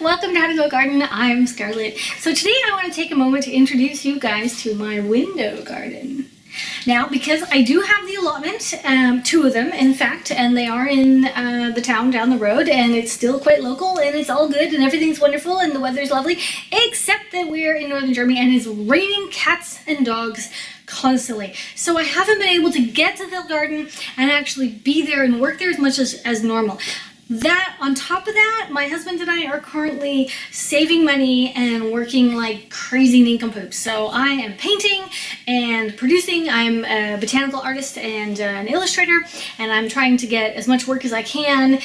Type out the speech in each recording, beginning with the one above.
welcome to How to Go Garden. I'm Scarlett. So today I want to take a moment to introduce you guys to my window garden. Now, because I do have the allotment, two of them in fact, and they are in the town down the road, and it's still quite local, and it's all good, and everything's wonderful, and the weather's lovely, except that we're in northern Germany and it's raining cats and dogs constantly. So I haven't been able to get to the garden and actually be there and work there as much as normal. That, on top of that, my husband and I are currently saving money and working like crazy nincompoops. So I am painting and producing. I'm a botanical artist and an illustrator, and I'm trying to get as much work as I can,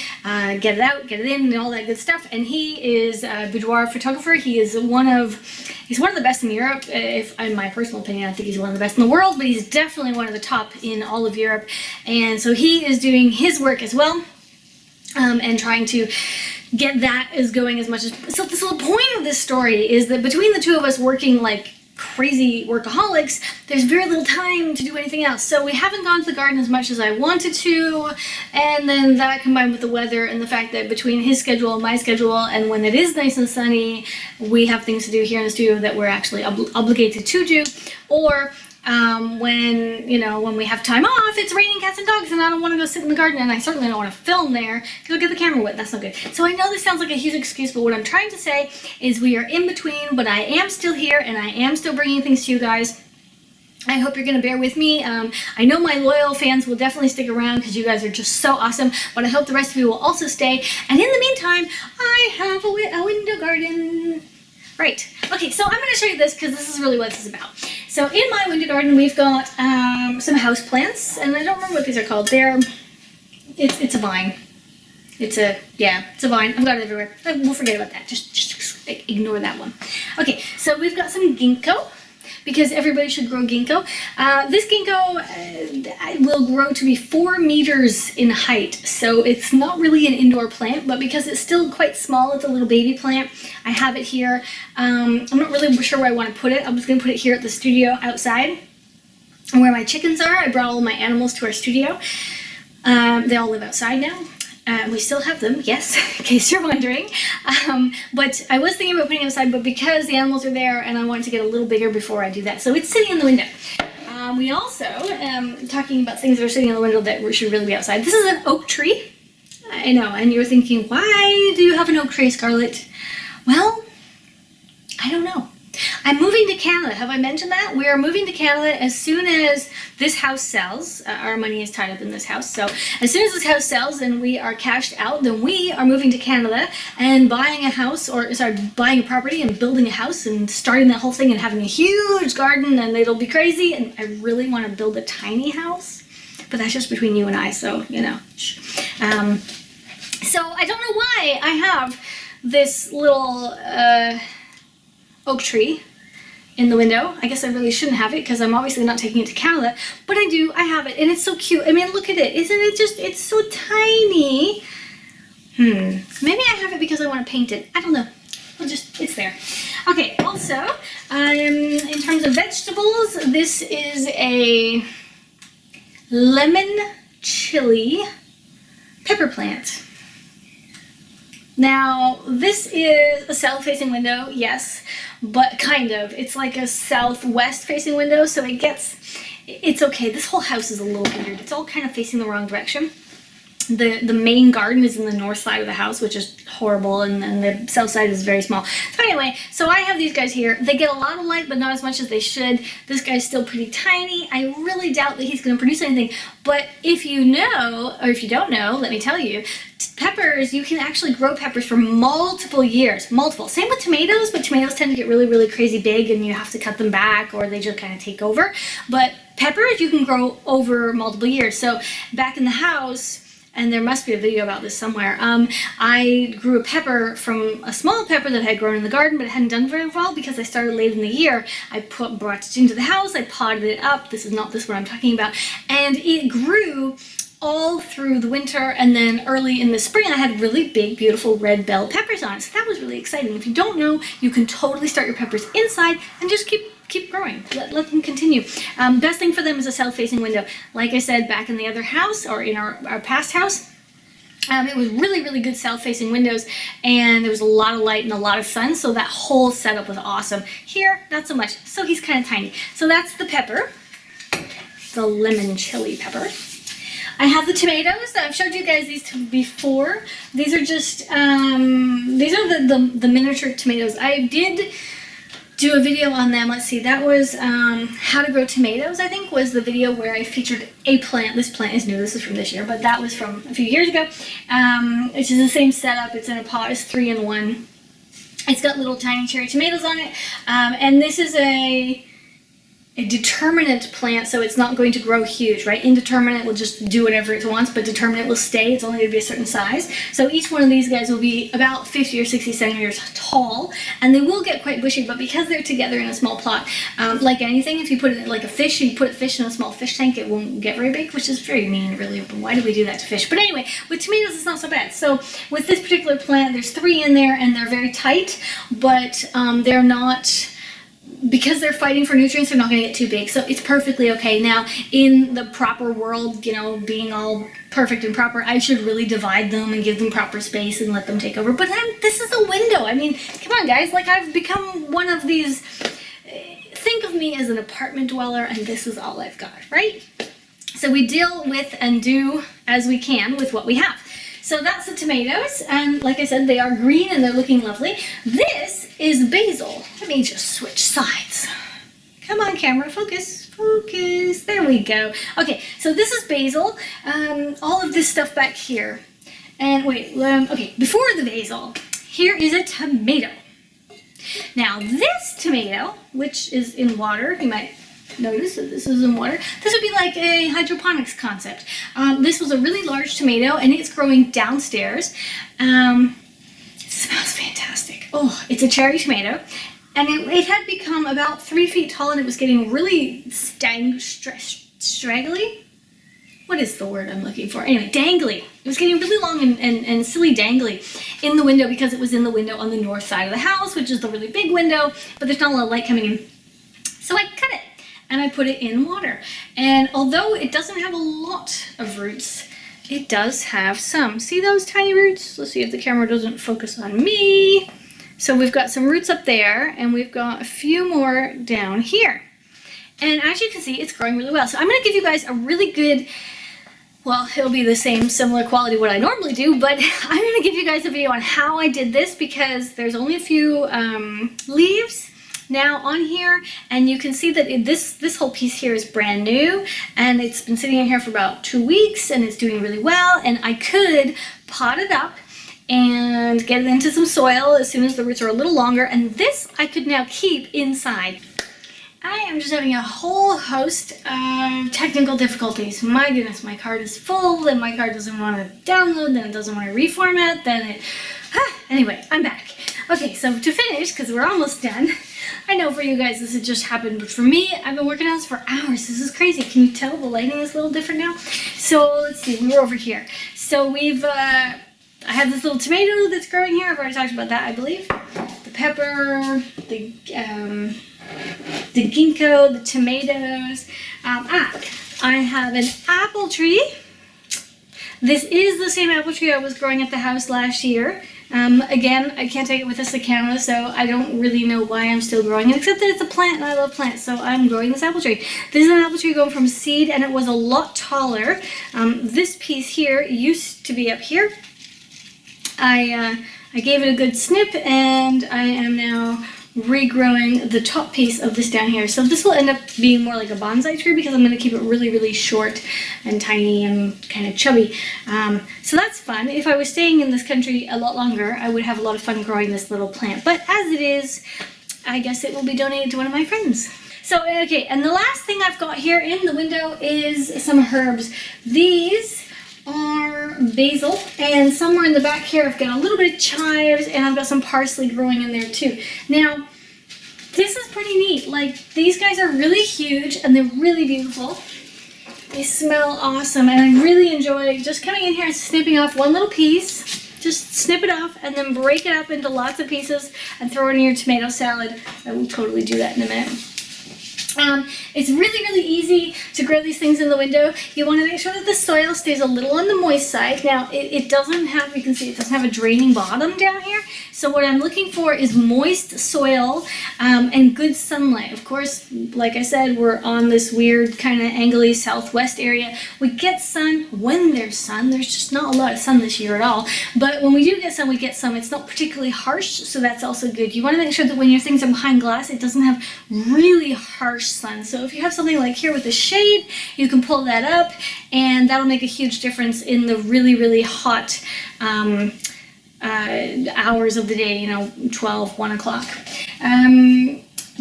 get it out, get it in, and all that good stuff. And he is a boudoir photographer. He's one of the best in Europe. If in my personal opinion, I think he's one of the best in the world, but he's definitely one of the top in all of Europe. And so he is doing his work as well. And trying to get that as going as much as so the point of this story is that between the two of us working like crazy workaholics, there's very little time to do anything else. So we haven't gone to the garden as much as I wanted to, and then that combined with the weather and the fact that between his schedule and my schedule, and when it is nice and sunny, we have things to do here in the studio that we're actually obligated to do, or when we have time off, it's raining cats and dogs, and I don't want to go sit in the garden, and I certainly don't want to film there because I'll get the camera wet. That's not good. So I know this sounds like a huge excuse, but what I'm trying to say is we are in between, but I am still here, and I am still bringing things to you guys. I hope you're going to bear with me. I know my loyal fans will definitely stick around because you guys are just so awesome, but I hope the rest of you will also stay. And in the meantime, I have a window garden. Right. Okay, so I'm going to show you this because this is really what this is about. So in my window garden, we've got some house plants, and I don't remember what these are called. It's a vine. It's a vine. I've got it everywhere. We'll forget about that. Just ignore that one. Okay, so we've got some ginkgo, because everybody should grow ginkgo. This ginkgo will grow to be 4 meters in height, so it's not really an indoor plant, but because it's still quite small, it's a little baby plant, I have it here. I'm not really sure where I want to put it. I'm just going to put it here at the studio outside, where my chickens are. I brought all my animals to our studio. They all live outside now. We still have them, yes, in case you're wondering. But I was thinking about putting it outside, but because the animals are there and I want to get a little bigger before I do that. So it's sitting in the window. We also, talking about things that are sitting in the window that should really be outside. This is an oak tree. I know, and you're thinking, why do you have an oak tree, Scarlett? Well, I don't know. I'm moving to Canada. Have I mentioned that? We are moving to Canada as soon as this house sells. Our money is tied up in this house. So as soon as this house sells and we are cashed out, then we are moving to Canada and buying a house, buying a property and building a house and starting that whole thing and having a huge garden, and it'll be crazy. And I really want to build a tiny house, but that's just between you and I, so, you know. So I don't know why I have this little oak tree in the window. I guess I really shouldn't have it because I'm obviously not taking it to Canada, but I do. I have it, and it's so cute. I mean, look at it. Isn't it just, it's so tiny. Maybe I have it because I want to paint it. I don't know. It's there. Okay, also, in terms of vegetables, this is a lemon chili pepper plant. Now, this is a south-facing window, yes, but kind of. It's like a southwest-facing window, so it's okay. This whole house is a little weird. It's all kind of facing the wrong direction. The main garden is in the north side of the house, which is horrible, and then the south side is very small. So anyway, so I have these guys here. They get a lot of light, but not as much as they should. This guy's still pretty tiny. I really doubt that he's going to produce anything. But if you know, or if you don't know, let me tell you, peppers, you can actually grow peppers for multiple years. Multiple. Same with tomatoes, but tomatoes tend to get really, really crazy big, and you have to cut them back, or they just kind of take over. But peppers, you can grow over multiple years. So back in the house, and there must be a video about this somewhere, I grew a pepper from a small pepper that I had grown in the garden, but it hadn't done very well because I started late in the year. I brought it into the house, I potted it up. This is not this one I'm talking about. And it grew all through the winter, and then early in the spring I had really big, beautiful red bell peppers on it. So that was really exciting. If you don't know, you can totally start your peppers inside and just keep growing. Let them continue. Best thing for them is a south-facing window. Like I said, back in the other house, or in our past house, It was really, really good south-facing windows, and there was a lot of light and a lot of sun, so that whole setup was awesome. Here, not so much, so he's kind of tiny. So that's the pepper, the lemon chili pepper. I have the tomatoes. I've showed you guys these before. These are just, these are the miniature tomatoes. I did do a video on them. Let's see, that was how to grow tomatoes, I think, was the video where I featured a plant. This plant is new, this is from this year, but that was from a few years ago. It's just the same setup. It's in a pot, it's 3-in-1. It's got little tiny cherry tomatoes on it, and this is a determinate plant, so it's not going to grow huge, right? Indeterminate will just do whatever it wants, but determinate will stay. It's only going to be a certain size. So each one of these guys will be about 50 or 60 centimeters tall, and they will get quite bushy, but because they're together in a small plot, like anything, if you put it like a fish, you put a fish in a small fish tank, it won't get very big, which is very mean, really. But why do we do that to fish? But anyway, with tomatoes, it's not so bad. So with this particular plant, there's 3 in there, and they're very tight, but they're not... Because they're fighting for nutrients, they're not going to get too big, so it's perfectly okay. Now, in the proper world, you know, being all perfect and proper, I should really divide them and give them proper space and let them take over. But this is a window. I mean, come on, guys. Like, I've become one of these... Think of me as an apartment dweller, and this is all I've got, right? So we deal with and do as we can with what we have. So that's the tomatoes, and like I said, they are green and they're looking lovely. This is basil. Let me just switch sides. Come on, camera, focus, focus. There we go. Okay, so this is basil. All of this stuff back here. And wait, okay, before the basil, here is a tomato. Now this tomato, which is in water, you might notice that this is in water. This would be like a hydroponics concept. This was a really large tomato, and it's growing downstairs. It smells fantastic. Oh, it's a cherry tomato, and it had become about 3 feet tall, and it was getting really straggly. What is the word I'm looking for? Anyway, dangly. It was getting really long and silly dangly in the window because it was in the window on the north side of the house, which is the really big window, but there's not a lot of light coming in. So I cut it. And I put it in water. And although it doesn't have a lot of roots, it does have some. See those tiny roots? Let's see if the camera doesn't focus on me. So we've got some roots up there, and we've got a few more down here. And as you can see, it's growing really well. So I'm going to give you guys a really good, well, it'll be the same similar quality what I normally do, but I'm going to give you guys a video on how I did this because there's only a few leaves now on here, and you can see that this whole piece here is brand new, and it's been sitting in here for about 2 weeks, and it's doing really well. And I could pot it up and get it into some soil as soon as the roots are a little longer, and this I could now keep inside. I am just having a whole host of technical difficulties. My goodness, my card is full, then my card doesn't want to download, then it doesn't want to reformat, then it... Anyway, I'm back. Okay, so to finish, because we're almost done, I know for you guys this has just happened, but for me, I've been working on this for hours. This is crazy. Can you tell the lighting is a little different now? So let's see, we were over here. So we've, I have this little tomato that's growing here. I've already talked about that, I believe. The pepper, the ginkgo, the tomatoes. I have an apple tree. This is the same apple tree I was growing at the house last year. Again, I can't take it with us to Canada, so I don't really know why I'm still growing it, except that it's a plant and I love plants, so I'm growing this apple tree. This is an apple tree going from seed, and it was a lot taller. This piece here used to be up here. I gave it a good snip, and I am now regrowing the top piece of this down here. So this will end up being more like a bonsai tree because I'm going to keep it really, really short and tiny and kind of chubby. So that's fun. If I was staying in this country a lot longer, I would have a lot of fun growing this little plant. But as it is, I guess it will be donated to one of my friends. So, okay, and the last thing I've got here in the window is some herbs. These are basil, and somewhere in the back here I've got a little bit of chives, and I've got some parsley growing in there too. Now, this is pretty neat. Like, these guys are really huge and they're really beautiful. They smell awesome, and I really enjoy just coming in here and snipping off one little piece. Just snip it off and then break it up into lots of pieces and throw it in your tomato salad. I will totally do that in a minute. It's really, really easy to grow these things in the window. You want to make sure that the soil stays a little on the moist side. Now, it doesn't have, you can see it doesn't have a draining bottom down here. So what I'm looking for is moist soil and good sunlight. Of course, like I said, we're on this weird kind of angly southwest area. We get sun when there's sun. There's just not a lot of sun this year at all. But when we do get sun, we get some. It's not particularly harsh, so that's also good. You want to make sure that when your things are behind glass, it doesn't have really harsh sun. So if you have something like here with a shade, you can pull that up, and that'll make a huge difference in the really, really hot hours of the day, 12, 1 o'clock.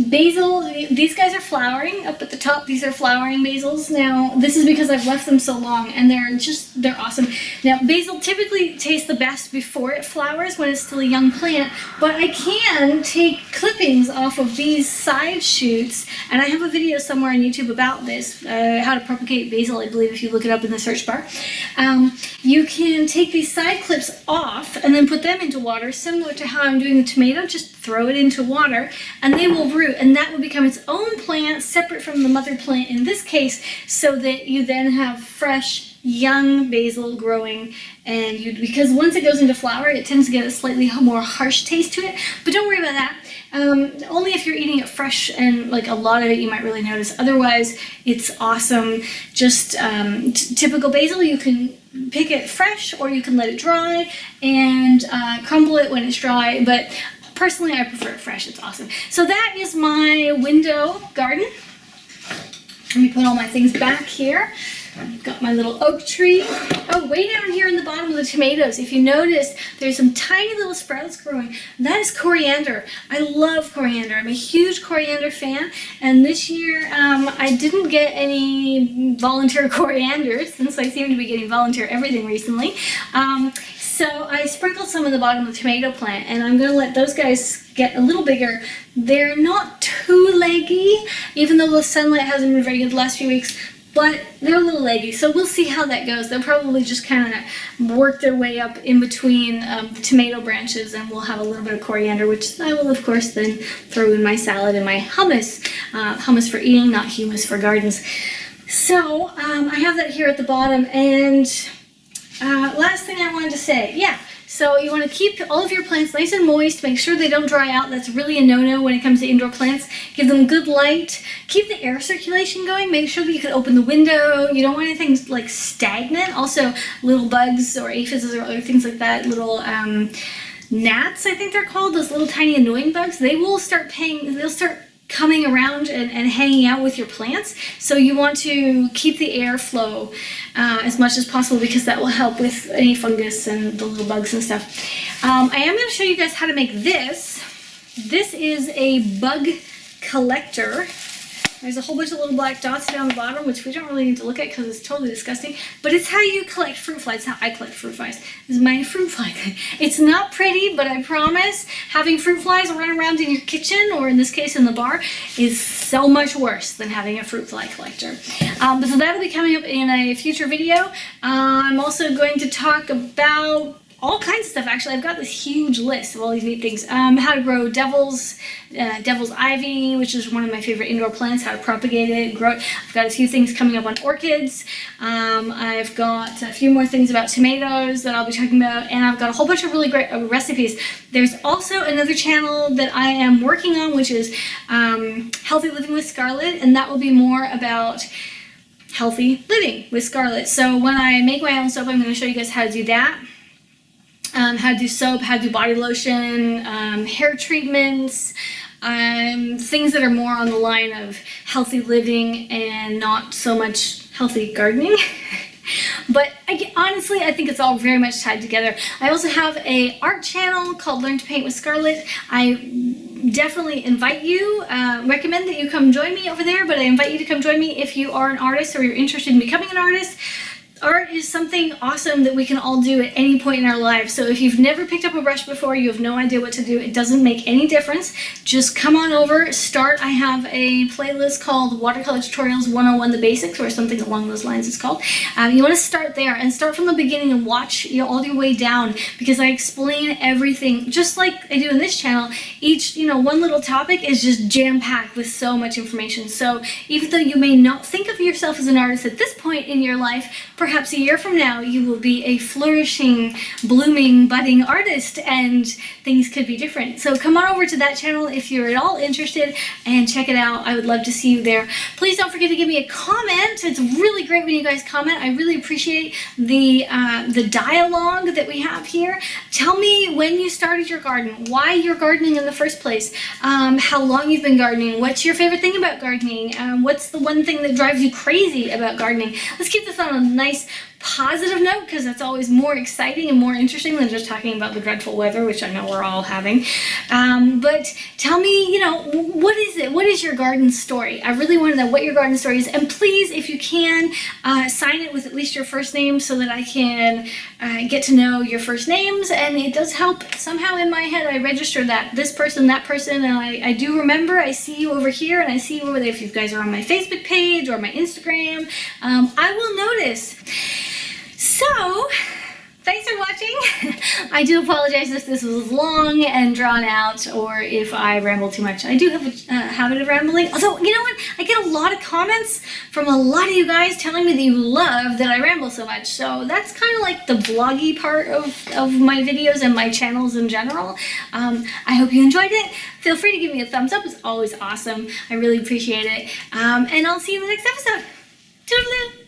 Basil, these guys are flowering up at the top. These are flowering basils. Now, this is because I've left them so long, and they're awesome. Now, basil typically tastes the best before it flowers, when it's still a young plant, but I can take clippings off of these side shoots, and I have a video somewhere on YouTube about this, how to propagate basil, I believe, if you look it up in the search bar. You can take these side clips off and then put them into water, similar to how I'm doing the tomato. Just throw it into water, and they will root. And that will become its own plant, separate from the mother plant in this case, so that you then have fresh, young basil growing. And because once it goes into flower, it tends to get a slightly more harsh taste to it. But don't worry about that. Only if you're eating it fresh, and like a lot of it you might really notice. Otherwise, it's awesome. Just typical basil, you can pick it fresh, or you can let it dry and crumble it when it's dry. But personally, I prefer it fresh. It's awesome. So that is my window garden. Let me put all my things back here. I've got my little oak tree. Oh, way down here in the bottom of the tomatoes, if you notice, there's some tiny little sprouts growing. That is coriander. I love coriander. I'm a huge coriander fan. And this year, I didn't get any volunteer coriander, since I seem to be getting volunteer everything recently. So I sprinkled some in the bottom of the tomato plant, and I'm going to let those guys get a little bigger. They're not too leggy, even though the sunlight hasn't been very good the last few weeks, but they're a little leggy, so we'll see how that goes. They'll probably just kind of work their way up in between the tomato branches, and we'll have a little bit of coriander, which I will, of course, then throw in my salad and my hummus. Hummus for eating, not humus for gardens. So I have that here at the bottom, and last thing I wanted to say, so you want to keep all of your plants nice and moist. Make sure they don't dry out. That's really a no-no when it comes to indoor plants. Give them good light. Keep the air circulation going. Make sure that you can open the window. You don't want anything like stagnant. Also, little bugs or aphids or other things like that, little gnats, I think they're called, those little tiny annoying bugs, they'll start coming around and hanging out with your plants. So you want to keep the airflow as much as possible, because that will help with any fungus and the little bugs and stuff. I am going to show you guys how to make this. This is a bug collector. There's a whole bunch of little black dots down the bottom, which we don't really need to look at because it's totally disgusting. But it's how you collect fruit flies. It's how I collect fruit flies. This is my fruit fly. It's not pretty, but I promise having fruit flies run around in your kitchen, or in this case in the bar, is so much worse than having a fruit fly collector. So that'll be coming up in a future video. I'm also going to talk about all kinds of stuff. Actually, I've got this huge list of all these neat things. How to grow devil's ivy, which is one of my favorite indoor plants, how to propagate it, grow it. I've got a few things coming up on orchids. I've got a few more things about tomatoes that I'll be talking about, and I've got a whole bunch of really great recipes. There's also another channel that I am working on, which is Healthy Living with Scarlett, and that will be more about healthy living with Scarlett. So when I make my own soap, I'm going to show you guys how to do that. How to do soap, how to do body lotion, hair treatments, things that are more on the line of healthy living and not so much healthy gardening. But honestly, I think it's all very much tied together. I also have an art channel called Learn to Paint with Scarlett. I definitely invite you, recommend that you come join me over there, but I invite you to come join me if you are an artist or you're interested in becoming an artist. art is something awesome that we can all do at any point in our lives. So if you've never picked up a brush before, you have no idea what to do, it doesn't make any difference. Just come on over, start. I have a playlist called Watercolor Tutorials 101 The Basics, or something along those lines it's called. You want to start there and start from the beginning and watch all your way down, because I explain everything just like I do in this channel. Each, one little topic is just jam-packed with so much information. So even though you may not think of yourself as an artist at this point in your life, perhaps a year from now you will be a flourishing, blooming, budding artist, and things could be different. So come on over to that channel if you're at all interested and check it out. I would love to see you there. Please don't forget to give me a comment. It's really great when you guys comment. I really appreciate the dialogue that we have here. Tell me when you started your garden, why you're gardening in the first place, how long you've been gardening, what's your favorite thing about gardening, what's the one thing that drives you crazy about gardening. Let's keep this on a nice positive note, because that's always more exciting and more interesting than just talking about the dreadful weather, which I know we're all having. But tell me, what is it? What is your garden story? I really want to know what your garden story is. And please, if you can, sign it with at least your first name so that I can get to know your first names. And it does help. Somehow in my head, I register that this person, that person, and I do remember. I see you over here, and I see you over there. If you guys are on my Facebook page or my Instagram, I will notice. So, thanks for watching. I do apologize if this was long and drawn out, or if I ramble too much. I do have a habit of rambling. Although, you know what? I get a lot of comments from a lot of you guys telling me that you love that I ramble so much. So that's kind of like the bloggy part of my videos and my channels in general. I hope you enjoyed it. Feel free to give me a thumbs up. It's always awesome. I really appreciate it. And I'll see you in the next episode. Toodaloo!